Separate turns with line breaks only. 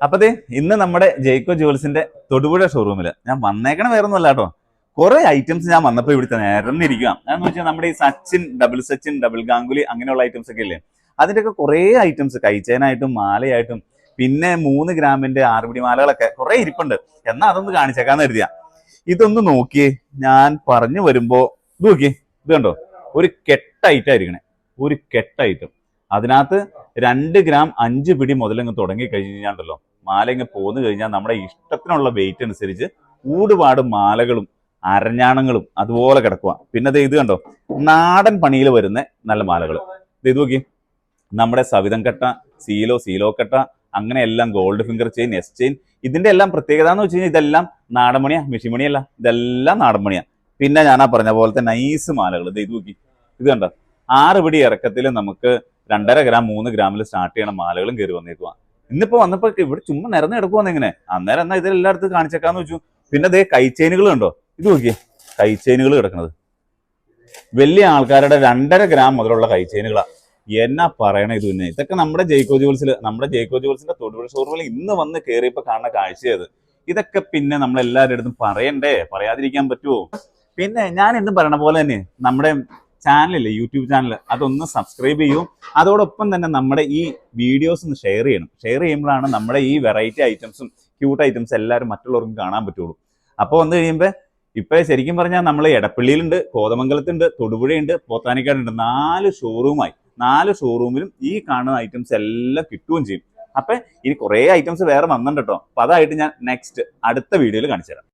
അപ്പൊ ദേ ഇന്ന് നമ്മുടെ ജയ്ക്കോ ജുവൽസിന്റെ തൊടുപുഴ ഷോറൂമിൽ ഞാൻ വന്നേക്കണ വേറെ ഒന്നുമല്ല കേട്ടോ. കുറെ ഐറ്റംസ് ഞാൻ വന്നപ്പോൾ ഇവിടുത്തെ നിരന്നിരിക്കുക. അതെന്ന് വെച്ചാൽ നമ്മുടെ ഈ സച്ചിൻ ഡബിൾ ഗാംഗുലി അങ്ങനെയുള്ള ഐറ്റംസ് ഒക്കെ ഇല്ലേ, അതിന്റെയൊക്കെ കുറെ ഐറ്റംസ് കൈച്ചേനായിട്ടും മാലയായിട്ടും പിന്നെ 3 ഗ്രാമിന്റെ 6 പിടി മാലകളൊക്കെ കുറെ ഇരിപ്പുണ്ട്. എന്നാ അതൊന്ന് കാണിച്ചേക്കാന്ന് കരുതിയാ. ഇതൊന്ന് നോക്കിയേ, ഞാൻ പറഞ്ഞു വരുമ്പോ ഇത് നോക്കിയേ, ഇത് കണ്ടോ, ഒരു കെട്ടൈറ്റായിരിക്കണേ, ഒരു കെട്ടൈറ്റം. അതിനകത്ത് 2 ഗ്രാം 5 പിടി മുതലങ്ങ് തുടങ്ങി കഴിഞ്ഞാണ്ടല്ലോ, മാല ഇങ്ങ് പോന്നു കഴിഞ്ഞാൽ നമ്മുടെ ഇഷ്ടത്തിനുള്ള വെയിറ്റ് അനുസരിച്ച് ഊടുപാട് മാലകളും അരഞ്ഞാണങ്ങളും അതുപോലെ കിടക്കുക. പിന്നെ ഇത് കണ്ടോ, നാടൻ പണിയിൽ വരുന്ന നല്ല മാലകൾ. ഇത് നോക്കി, നമ്മുടെ സവിതം കട്ട, സീലോ കട്ട, അങ്ങനെ എല്ലാം gold finger chain, S chain. ഇതിന്റെ എല്ലാം പ്രത്യേകത എന്ന് വെച്ച് കഴിഞ്ഞാൽ ഇതെല്ലാം നാടൻ മണിയാ, മിഷിമണിയല്ല, ഇതെല്ലാം നാടൻ മണിയാ. പിന്നെ ഞാനാ പറഞ്ഞ പോലത്തെ നൈസ് മാലകൾ. ഇത് നോക്കി, ഇത് കണ്ടോ, 6 പിടി ഇറക്കത്തിൽ നമുക്ക് 2.5 ഗ്രാം 3 ഗ്രാമിൽ സ്റ്റാർട്ട് ചെയ്യണ മാലകളും കയറി വന്നേക്കുക. ഇന്നിപ്പോ വന്നപ്പോ ഇവിടെ ചുമ്മാ നിരന്ന് കിടക്കുവാന്ന് ഇങ്ങനെ. അന്നേരം എന്നാ ഇതിലെല്ലായിടത്തും കാണിച്ചേക്കാന്ന് വെച്ചു. പിന്നെ അതേ കൈച്ചെയിനുകൾ കണ്ടോ, ഇത് നോക്കിയേ, കൈച്ചെയിനുകൾ കിടക്കുന്നത് വലിയ ആൾക്കാരുടെ 2.5 ഗ്രാം മുതലുള്ള കൈച്ചെയിനുകളാ. എന്നാ പറയണ ഇത്. പിന്നെ ഇതൊക്കെ നമ്മുടെ ജയ്ക്കോ ജുവൽസിന്റെ തൊടുപുഴ ഷോറൂമിൽ ഇന്ന് വന്ന് കയറിയപ്പോ കാണുന്ന കാഴ്ചയത്. ഇതൊക്കെ പിന്നെ നമ്മളെല്ലാവരുടെ അടുത്തും പറയണ്ടേ, പറയാതിരിക്കാൻ പറ്റുമോ? പിന്നെ ഞാൻ എന്നും പറയണ പോലെ തന്നെ നമ്മുടെ ചാനലില്ലേ, യൂട്യൂബ് ചാനൽ, അതൊന്ന് സബ്സ്ക്രൈബ് ചെയ്യൂ. അതോടൊപ്പം തന്നെ നമ്മുടെ ഈ വീഡിയോസ് ഒന്ന് ഷെയർ ചെയ്യണം. ഷെയർ ചെയ്യുമ്പോഴാണ് നമ്മുടെ ഈ വെറൈറ്റി ഐറ്റംസും ക്യൂട്ട് ഐറ്റംസ് എല്ലാവരും മറ്റുള്ളവർക്കും കാണാൻ പറ്റുള്ളൂ. അപ്പോൾ വന്നു കഴിയുമ്പോൾ ഇപ്പൊ ശരിക്കും പറഞ്ഞാൽ നമ്മൾ എടപ്പള്ളിയിലുണ്ട്, കോതമംഗലത്തുണ്ട്, തൊടുപുഴയുണ്ട്, പോത്താനിക്കാടുണ്ട്. 4 ഷോറൂമായി. 4 ഷോറൂമിലും ഈ കാണുന്ന ഐറ്റംസ് എല്ലാം കിട്ടുകയും ചെയ്യും. അപ്പൊ ഇനി കുറെ ഐറ്റംസ് വേറെ വന്നിട്ടുണ്ട് കേട്ടോ. അപ്പൊ അതായിട്ട് ഞാൻ നെക്സ്റ്റ് അടുത്ത വീഡിയോയിൽ കാണിച്ചു തരാം.